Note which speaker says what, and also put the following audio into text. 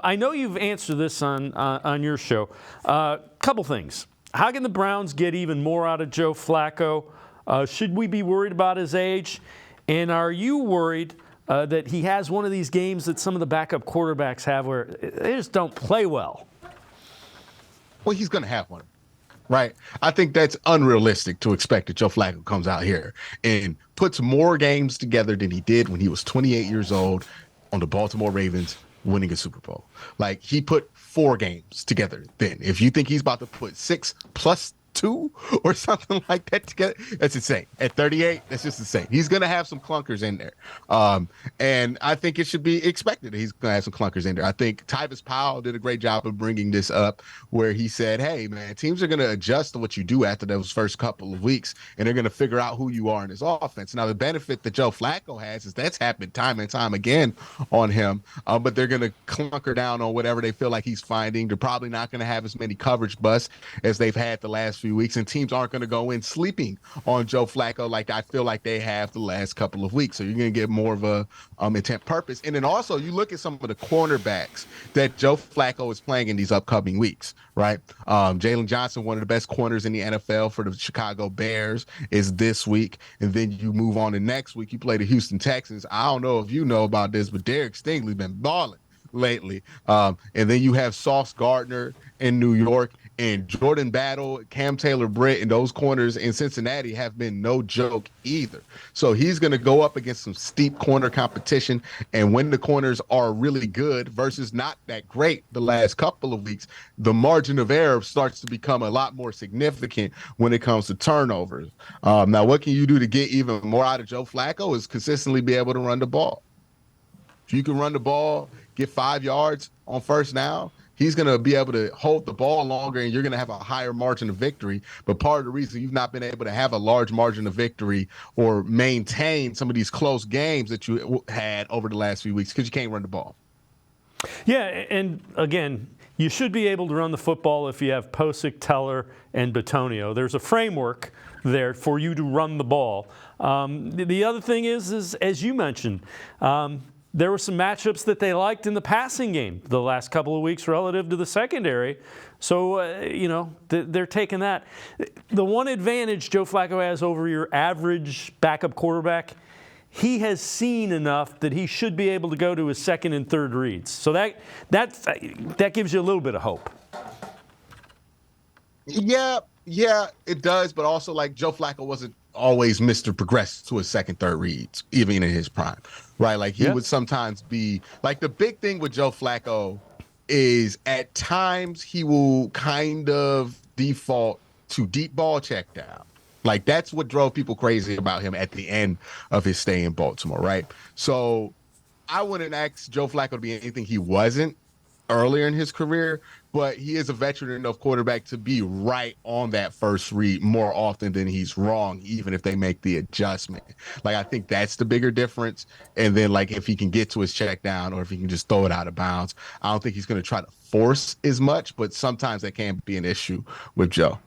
Speaker 1: I know you've answered this on your show. Couple things. How can the Browns get even more out of Joe Flacco? Should we be worried about his age? And are you worried that he has one of these games that some of the backup quarterbacks have where they just don't play well?
Speaker 2: Well, he's going to have one, right? I think that's unrealistic to expect that Joe Flacco comes out here and puts more games together than he did when he was 28 years old on the Baltimore Ravens winning a Super Bowl. Like, he put 4 games together then. If you think he's about to put 6 plus 2 or something like that together, that's insane. At 38, that's just insane. He's going to have some clunkers in there. And I think it should be expected that he's going to have some clunkers in there. I think Tyvis Powell did a great job of bringing this up where he said, hey, man, teams are going to adjust to what you do after those first couple of weeks, and they're going to figure out who you are in this offense. Now, the benefit that Joe Flacco has is that's happened time and time again on him, but they're going to clunker down on whatever they feel like he's finding. They're probably not going to have as many coverage busts as they've had the last few weeks, and teams aren't going to go in sleeping on Joe Flacco like I feel like they have the last couple of weeks. So you're going to get more of a intent purpose. And then also you look at some of the cornerbacks that Joe Flacco is playing in these upcoming weeks, right? Jalen Johnson, one of the best corners in the NFL for the Chicago Bears, is this week. And then you move on to next week. You play the Houston Texans. I don't know if you know about this, but Derek Stingley's been balling lately. And then you have Sauce Gardner in New York, and Jordan Battle, Cam Taylor-Britt, and those corners in Cincinnati have been no joke either. So he's going to go up against some steep corner competition, and when the corners are really good versus not that great the last couple of weeks, the margin of error starts to become a lot more significant when it comes to turnovers. Now, what can you do to get even more out of Joe Flacco is consistently be able to run the ball. If you can run the ball, get 5 yards on first down, he's going to be able to hold the ball longer, and you're going to have a higher margin of victory. But part of the reason you've not been able to have a large margin of victory or maintain some of these close games that you had over the last few weeks because you can't run the ball.
Speaker 1: Yeah, and again, you should be able to run the football if you have Posick, Teller, and Bitonio. There's a framework there for you to run the ball. The other thing is as you mentioned, there were some matchups that they liked in the passing game the last couple of weeks relative to the secondary. So, they're taking that. The one advantage Joe Flacco has over your average backup quarterback, he has seen enough that he should be able to go to his second and third reads. So that gives you a little bit of hope.
Speaker 2: Yeah, it does. But also, like, Joe Flacco wasn't always Mr. Progress to his second, third reads, even in his prime, right? Like, he would sometimes be like, the big thing with Joe Flacco is at times he will kind of default to deep ball check down. Like, that's what drove people crazy about him at the end of his stay in Baltimore, right? So I wouldn't ask Joe Flacco to be anything he wasn't earlier in his career, but he is a veteran enough quarterback to be right on that first read more often than he's wrong, even if they make the adjustment. Like, I think that's the bigger difference. And then, like, if he can get to his check down or if he can just throw it out of bounds, I don't think he's going to try to force as much, but sometimes that can be an issue with Joe.